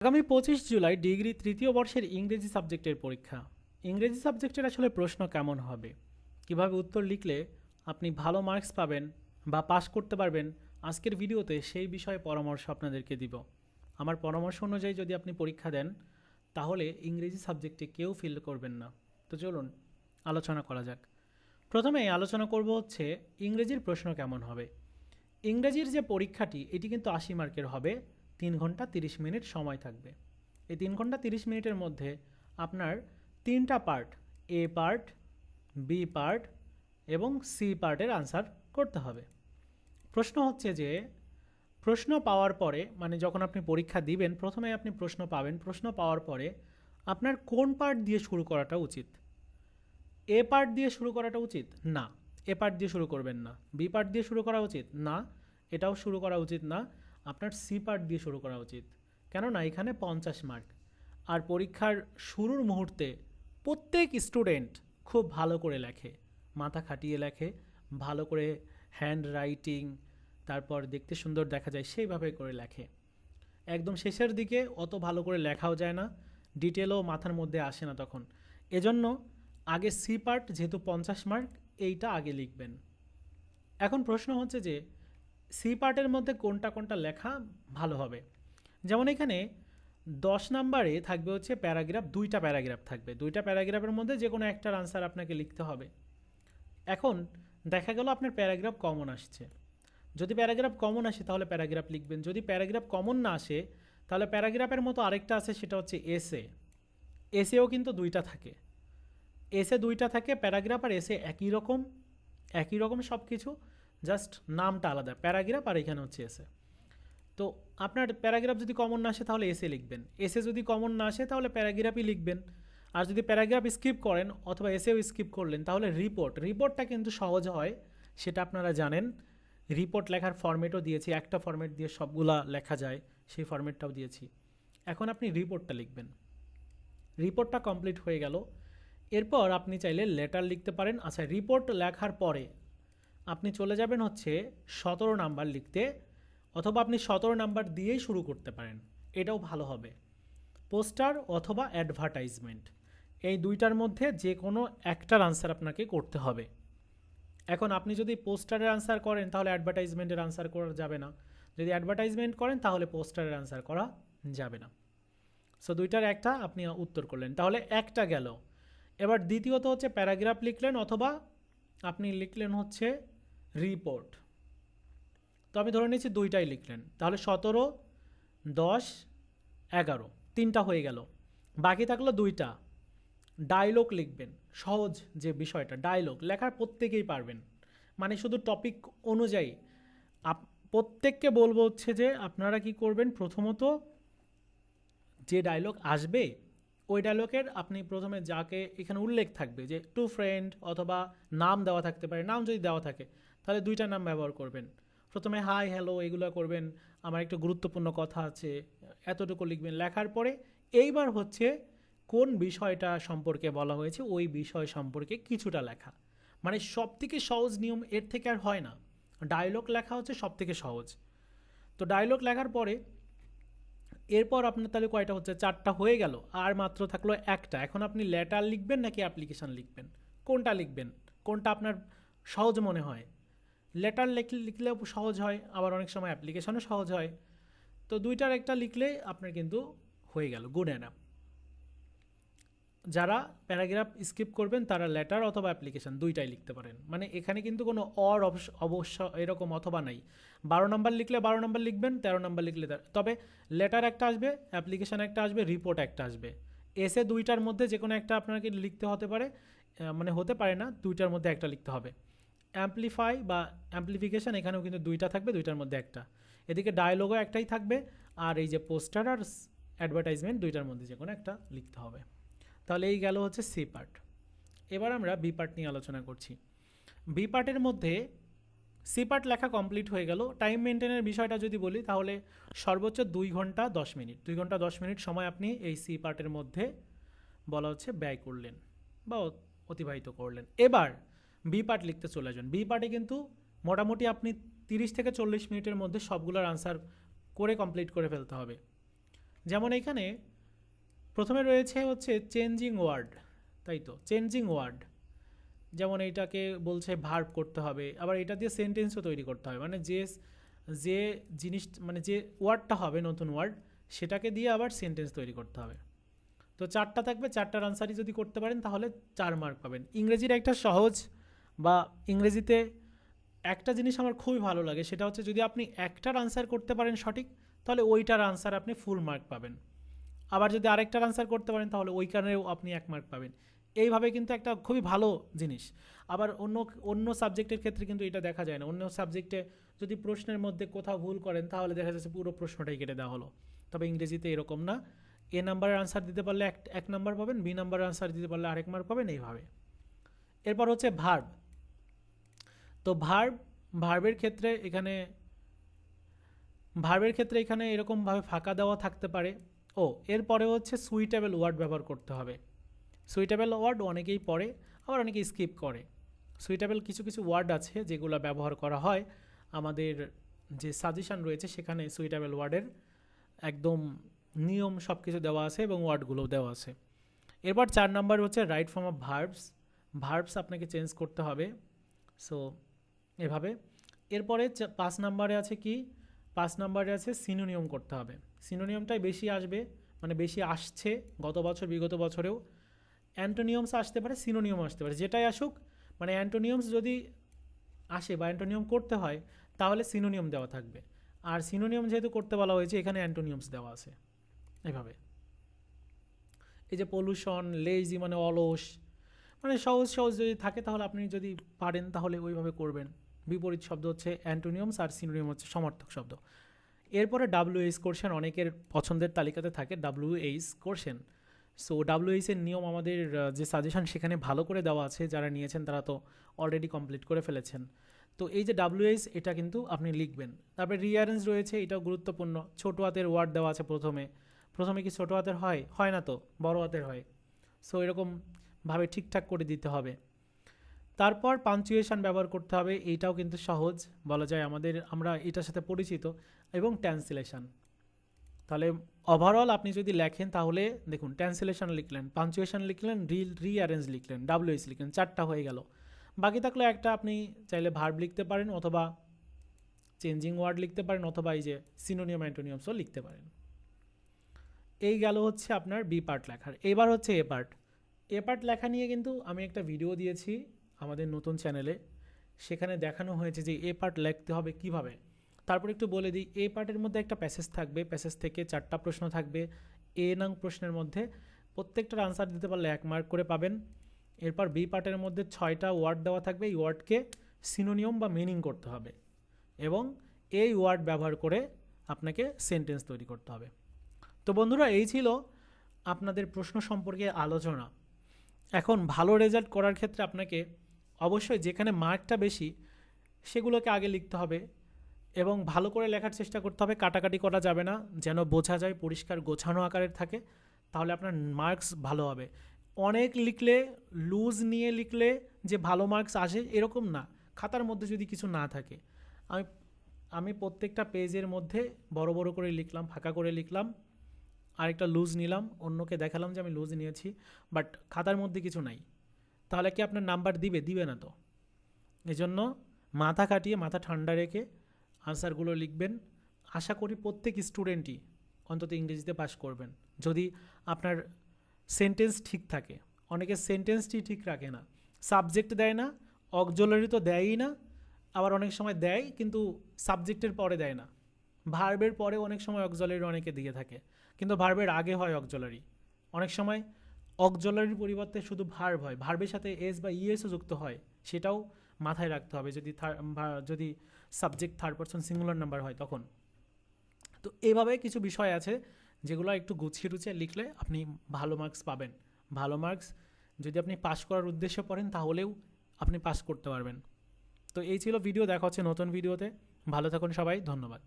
আগামী 25 জুলাই ডিগ্রি তৃতীয় বর্ষের ইংরেজি সাবজেক্টের পরীক্ষা। ইংরেজি সাবজেক্টের আসলে প্রশ্ন কেমন হবে, কিভাবে উত্তর লিখলে আপনি ভালো মার্কস পাবেন বা পাস করতে পারবেন, আজকের ভিডিওতে সেই বিষয়ে পরামর্শ আপনাদেরকে দিব। আমার পরামর্শ অনুযায়ী যদি আপনি পরীক্ষা দেন তাহলে ইংরেজি সাবজেক্টে কেউ ফেল করবেন না। তো চলুন আলোচনা করা যাক। প্রথমে আলোচনা করব হচ্ছে ইংরেজির প্রশ্ন কেমন হবে। ইংরেজির যে পরীক্ষাটি এটি কিন্তু 80 মার্কের হবে। 3 ঘন্টা 30 মিনিট সময় থাকবে। এই 3 ঘন্টা 30 মিনিটের মধ্যে আপনার 3টা পার্ট, এ পার্ট, বি পার্ট এবং সি পার্টের আনসার করতে হবে। প্রশ্ন হচ্ছে যে প্রশ্ন পাওয়ার পরে, মানে যখন আপনি পরীক্ষা দিবেন প্রথমে আপনি প্রশ্ন পাবেন, প্রশ্ন পাওয়ার পরে আপনার কোন পার্ট দিয়ে শুরু করাটা উচিত? এ পার্ট দিয়ে শুরু করাটা উচিত না, এ পার্ট দিয়ে শুরু করবেন না। বি পার্ট দিয়ে শুরু করা উচিত না, এটাও শুরু করা উচিত না। আপনার সি পার্ট দিয়ে শুরু করা উচিত, কেননা এখানে 50 মার্ক। আর পরীক্ষার শুরুর মুহূর্তে প্রত্যেক স্টুডেন্ট খুব ভালো করে লেখে, মাথা খাটিয়ে লেখে, ভালো করে হ্যান্ড রাইটিং, তারপর দেখতে সুন্দর দেখা যায় সেইভাবে করে লেখে। একদম শেষের দিকে অত ভালো করে লেখাও যায় না, ডিটেলও মাথার মধ্যে আসে না তখন। এজন্য আগে সি পার্ট, যেহেতু 50 মার্ক, এইটা আগে লিখবেন। এখন প্রশ্ন হচ্ছে যে সি পার্টের মধ্যে কোনটা কোনটা লেখা ভালো হবে। যেমন এখানে 10 নাম্বারে থাকবে হচ্ছে প্যারাগ্রাফ, 2টা প্যারাগ্রাফ থাকবে। 2টা প্যারাগ্রাফের মধ্যে যে কোনো একটার আনসার আপনাকে লিখতে হবে। এখন দেখা গেল আপনার প্যারাগ্রাফ কমন আসছে। যদি প্যারাগ্রাফ কমন আসে তাহলে প্যারাগ্রাফ লিখবেন। যদি প্যারাগ্রাফ কমন না আসে তাহলে প্যারাগ্রাফের মতো আরেকটা আছে, সেটা হচ্ছে এসে। এসেও কিন্তু 2টা থাকে, এসে 2টা থাকে। প্যারাগ্রাফ আর এসে একই রকম, একই রকম সব কিছু, জাস্ট নামটা আলাদা, প্যারাগ্রাফ আর এখানে হচ্ছে এসে। তো আপনার প্যারাগ্রাফ যদি কমন না আসে তাহলে এসে লিখবেন, এসে যদি কমন না আসে তাহলে প্যারাগ্রাফই লিখবেন। আর যদি প্যারাগ্রাফ স্কিপ করেন অথবা এসেও স্কিপ করলেন তাহলে রিপোর্ট, রিপোর্টটা কিন্তু সহজ হয়, সেটা আপনারা জানেন। রিপোর্ট লেখার ফরম্যাটও দিয়েছি, একটা ফরম্যাট দিয়ে সবগুলা লেখা যায়, সেই ফরম্যাটটাও দিয়েছি। এখন আপনি রিপোর্টটা লিখবেন। রিপোর্টটা কমপ্লিট হয়ে গেল, এরপর আপনি চাইলে লেটার লিখতে পারেন। আচ্ছা, রিপোর্ট লেখার পরে আপনি চলে যাবেন হচ্ছে 17 নাম্বার লিখতে, অথবা আপনি 17 নাম্বার দিয়েই শুরু করতে পারেন, এটাও ভালো হবে। পোস্টার অথবা অ্যাডভার্টাইজমেন্ট, এই 2টার মধ্যে যে কোনো একটার আনসার আপনাকে করতে হবে। এখন আপনি যদি পোস্টারের আনসার করেন তাহলে অ্যাডভার্টাইজমেন্টের আনসার করা যাবে না, যদি অ্যাডভার্টাইজমেন্ট করেন তাহলে পোস্টারের আনসার করা যাবে না। সো 2টার একটা আপনি উত্তর করলেন, তাহলে একটা গেল। এবার দ্বিতীয়ত হচ্ছে প্যারাগ্রাফ লিখলেন অথবা আপনি লিখলেন হচ্ছে রিপোর্ট। তো আমি ধরে নিচ্ছি 2টাই লিখলেন, তাহলে 17, 10, 11, 3টা হয়ে গেল। বাকি থাকলো 2টা। ডায়লগ লিখবেন, সহজ যে বিষয়টা, ডায়লগ লেখার প্রত্যেকেই পারবেন, মানে শুধু টপিক অনুযায়ী। প্রত্যেককে বলবো হচ্ছে যে আপনারা কি করবেন, প্রথমত যে ডায়লগ আসবে ওই ডায়লগের আপনি প্রথমে যাকে এখানে উল্লেখ থাকবে যে টু ফ্রেন্ড, অথবা নাম দেওয়া থাকতে পারে, নাম যদি দেওয়া থাকে তাহলে 2টা নাম ব্যবহার করবেন। প্রথমে হাই হ্যালো এগুলো করবেন, আমার একটা গুরুত্বপূর্ণ কথা আছে, এতটুকু লিখবেন। লেখার পরে এইবার হচ্ছে কোন বিষয়টা সম্পর্কে বলা হয়েছে ওই বিষয় সম্পর্কে কিছুটা লেখা। মানে সবথেকে সহজ নিয়ম, এর থেকে আর হয় না। ডায়লগ লেখা হচ্ছে সবথেকে সহজ। তো ডায়লগ লেখার পরে এরপর আপনার তাহলে কয়টা হচ্ছে, 4টা হয়ে গেল, আর মাত্র থাকলো একটা। এখন আপনি লেটার লিখবেন নাকি অ্যাপ্লিকেশান লিখবেন, কোনটা লিখবেন, কোনটা আপনার সহজ মনে হয়? লেটার লিখলেও সহজ হয়, আবার অনেক সময় অ্যাপ্লিকেশানও সহজ হয়। তো 2টার একটা লিখলে আপনার কিন্তু হয়ে গেল, গুড এনাফ। যারা প্যারাগ্রাফ স্কিপ করবেন তারা লেটার অথবা অ্যাপ্লিকেশান 2টাই লিখতে পারেন। মানে এখানে কিন্তু কোনো অবশ্য এরকম অথবা নাই। 12 নাম্বার লিখলে 12 নাম্বার লিখবেন, 13 নাম্বার লিখলে তবে লেটার একটা আসবে, অ্যাপ্লিকেশান একটা আসবে, রিপোর্ট একটা আসবে। এসে 2টার মধ্যে যে কোনো একটা আপনাকে লিখতে হতে পারে, মানে হতে পারে না, 2টার মধ্যে একটা লিখতে হবে। অ্যাম্পলিফাই বা অ্যাম্পলিফিকেশান, এখানেও কিন্তু 2টা থাকবে, 2টার মধ্যে একটা। এদিকে ডায়লগও একটাই থাকবে, আর এই যে পোস্টার আর অ্যাডভার্টাইজমেন্ট 2টার মধ্যে যে কোনো একটা লিখতে হবে। তাহলে এই গেল হচ্ছে সি পার্ট। এবার আমরা বি পার্ট নিয়ে আলোচনা করছি। বি পার্টের মধ্যে সি পার্ট লেখা কমপ্লিট হয়ে গেল। টাইম মেনটেনের বিষয়টা যদি বলি তাহলে সর্বোচ্চ 2 ঘন্টা 10 মিনিট, 2 ঘন্টা 10 মিনিট সময় আপনি এই সি পার্টের মধ্যে বলা হচ্ছে ব্যয় করলেন বা অতিবাহিত করলেন। এবার বি পার্ট লিখতে চলে যান। বি পার্টে কিন্তু মোটামুটি আপনি 30 থেকে 40 মিনিটের মধ্যে সবগুলোর আনসার করে কমপ্লিট করে ফেলতে হবে। যেমন এখানে প্রথমে রয়েছে হচ্ছে চেঞ্জিং ওয়ার্ড, তাই তো, চেঞ্জিং ওয়ার্ড। যেমন এইটাকে বলছে ভার্ব করতে হবে, আবার এটা দিয়ে সেন্টেন্সও তৈরি করতে হবে, মানে যে যে জিনিস মানে যে ওয়ার্ডটা হবে নতুন ওয়ার্ড সেটাকে দিয়ে আবার সেন্টেন্স তৈরি করতে হবে। তো 4টা থাকবে, 4টার আনসারই যদি করতে পারেন তাহলে 4 মার্ক পাবেন। ইংরেজির একটা সহজ বা ইংরেজিতে একটা জিনিস আমার খুবই ভালো লাগে, সেটা হচ্ছে যদি আপনি একটার আনসার করতে পারেন সঠিক তাহলে ওইটার আনসার আপনি ফুল মার্ক পাবেন। আবার যদি আরেকটার আনসার করতে পারেন তাহলে ওই কারণেও আপনি 1 মার্ক পাবেন। এইভাবে কিন্তু একটা খুবই ভালো জিনিস। আবার অন্য অন্য সাবজেক্টের ক্ষেত্রে কিন্তু এটা দেখা যায় না। অন্য সাবজেক্টে যদি প্রশ্নের মধ্যে কোথাও ভুল করেন তাহলে দেখা যাচ্ছে পুরো প্রশ্নটাই কেটে দেওয়া হলো। তবে ইংরেজিতে এরকম না, এ নাম্বারের আনসার দিতে পারলে এক নাম্বার পাবেন, বি নাম্বারের আনসার দিতে পারলে আরেক মার্ক পাবেন, এইভাবে। এরপর হচ্ছে ভার্ব। তো ভার্বের ক্ষেত্রে এখানে এরকমভাবে ফাঁকা দেওয়া থাকতে পারে। এরপরে হচ্ছে সুইটেবল ওয়ার্ড ব্যবহার করতে হবে। সুইটেবল ওয়ার্ড অনেকেই পড়ে, আবার অনেকেই স্কিপ করে। সুইটেবল কিছু কিছু ওয়ার্ড আছে যেগুলো ব্যবহার করা হয়, আমাদের যে সাজেশান রয়েছে সেখানে সুইটেবল ওয়ার্ডের একদম নিয়ম সব কিছু দেওয়া আছে এবং ওয়ার্ডগুলোও দেওয়া আছে। এরপর 4 নাম্বার হচ্ছে রাইট ফর্ম অফ ভার্বস আপনাকে চেঞ্জ করতে হবে। সো এভাবে। এরপরে 5 নাম্বারে আছে কি, 5 নাম্বারে আছে সিনোনিয়ম করতে হবে। সিনোনিয়মটাই বেশি আসবে, মানে বেশি আসছে গত বছর বিগত বছরেও। অ্যান্টোনিয়মস আসতে পারে, সিনোনিয়ম আসতে পারে, যেটাই আসুক, মানে অ্যান্টোনিয়মস যদি আসে বা অ্যান্টোনিয়ম করতে হয় তাহলে সিনোনিয়ম দেওয়া থাকবে। আর সিনোনিয়ম যেহেতু করতে বলা হয়েছে এখানে অ্যান্টোনিয়মস দেওয়া আছে। এভাবে এই যে পলিউশন, লেজি মানে অলস, মানে সহজ সহজ যদি থাকে তাহলে আপনি যদি পারেন তাহলে ওইভাবে করবেন। বিপরীত শব্দ হচ্ছে অ্যান্টোনিয়মস আর সিনোনিয়ম হচ্ছে সমার্থক শব্দ। এরপরে WH কোশ্চেন অনেকের পছন্দের তালিকাতে থাকে, WH কোশ্চেন। সো WH-এর নিয়ম আমাদের যে সাজেশন সেখানে ভালো করে দেওয়া আছে, যারা নিয়েছেন তারা তো অলরেডি কমপ্লিট করে ফেলেছেন। তো এই যে WH এটা কিন্তু আপনি লিখবেন। তারপরে রিঅ্যারেঞ্জ রয়েছে, এটাও গুরুত্বপূর্ণ। ছোটো হাতের ওয়ার্ড দেওয়া আছে প্রথমে কি ছোটো হাতের হয় না, তো বড় হাতের হয়। সো এরকমভাবে ঠিকঠাক করে দিতে হবে। তারপর পাঞ্চুয়েশন ব্যবহার করতে হবে, এইটাও কিন্তু সহজ বলা যায়, আমরা এটার সাথে পরিচিত। এবং ট্রান্সলেশন। তাহলে ওভারঅল আপনি যদি লেখেন তাহলে দেখুন, ট্রান্সলেশন লিখলেন, পাঞ্চুয়েশন লিখলেন, রিঅ্যারেঞ্জ লিখলেন, WH লিখলেন, 4টা হয়ে গেল। বাকি থাকলে একটা আপনি চাইলে ভার্ব লিখতে পারেন, অথবা চেঞ্জিং ওয়ার্ড লিখতে পারেন, অথবা এই যে সিনোনিয়ম অ্যান্টোনিয়মসও লিখতে পারেন। এই গেল হচ্ছে আপনার বি পার্ট লেখার। এবার হচ্ছে এ পার্ট লেখা নিয়ে কিন্তু আমি একটা ভিডিও দিয়েছি আমাদের নতুন চ্যানেলে, সেখানে দেখানো হয়েছে যে এ পার্ট লিখতে হবে কিভাবে। তারপর একটু বলে দিই, এ পার্টের মধ্যে একটা প্যাসেজ থাকবে, প্যাসেজ থেকে 4টা প্রশ্ন থাকবে। নং প্রশ্নের মধ্যে প্রত্যেকটার আনসার দিতে পারলে 1 মার্ক করে পাবেন। এরপর বি পার্টের মধ্যে 6টা ওয়ার্ড দেওয়া থাকবে, এই ওয়ার্ডকে সিনোনিয়ম বা মিনিং করতে হবে এবং এই ওয়ার্ড ব্যবহার করে আপনাকে সেন্টেন্স তৈরি করতে হবে। তো বন্ধুরা, এই ছিল আপনাদের প্রশ্ন সম্পর্কে আলোচনা। এখন ভালো রেজাল্ট করার ক্ষেত্রে আপনাকে অবশ্যই যেখানে মার্কটা বেশি সেগুলোকে আগে লিখতে হবে এবং ভালো করে লেখার চেষ্টা করতে হবে। কাটাকাটি করা যাবে না, যেন বোঝা যায়, পরিষ্কার গোছানো আকারের থাকে, তাহলে আপনার মার্কস ভালো হবে। অনেক লিখলে, লুজ নিয়ে লিখলে যে ভালো মার্কস আসে এরকম না। খাতার মধ্যে যদি কিছু না থাকে, আমি প্রত্যেকটা পেজের মধ্যে বড় বড় করে লিখলাম, ফাঁকা করে লিখলাম, আরেকটা লুজ নিলাম, অন্যকে দেখালাম যে আমি লুজ নিয়েছি, বাট খাতার মধ্যে কিছু নাই, তাহলে কি আপনার নাম্বার দিবে না তো। এজন্য মাথা খাটিয়ে, মাথা ঠান্ডা রেখে আনসারগুলো লিখবেন। আশা করি প্রত্যেক স্টুডেন্টই অন্তত ইংরেজিতে পাস করবেন, যদি আপনার সেন্টেন্স ঠিক থাকে। অনেকে সেন্টেন্সটি ঠিক রাখে না, সাবজেক্ট দেয় না, অক্সিলারি তো দেয়ই না, আবার অনেক সময় দেয় কিন্তু সাবজেক্টের পরে দেয় না। ভার্বের পরে অনেক সময় অক্সিলারি অনেকে দিয়ে থাকে, কিন্তু ভার্বের আগে হয় অক্সিলারি। অনেক সময় অক্সিলারির পরিবর্তে শুধু ভার্ব হয়, ভার্বের সাথে এস বা ইএসও যুক্ত হয়, সেটাও মাথায় রাখতে হবে যদি subject third person singular number হয় তখন। তো এইভাবে কিছু বিষয় আছে যেগুলো একটু গুছিয়ে টুছিয়ে লিখলে আপনি ভালো মার্কস পাবেন। ভালো মার্কস যদি আপনি পাস করার উদ্দেশ্যে পড়েন তাহলেও আপনি পাস করতে পারবেন। তো এই ছিল ভিডিও, দেখা হচ্ছে নতুন ভিডিওতে। ভালো থাকুন সবাই, ধন্যবাদ।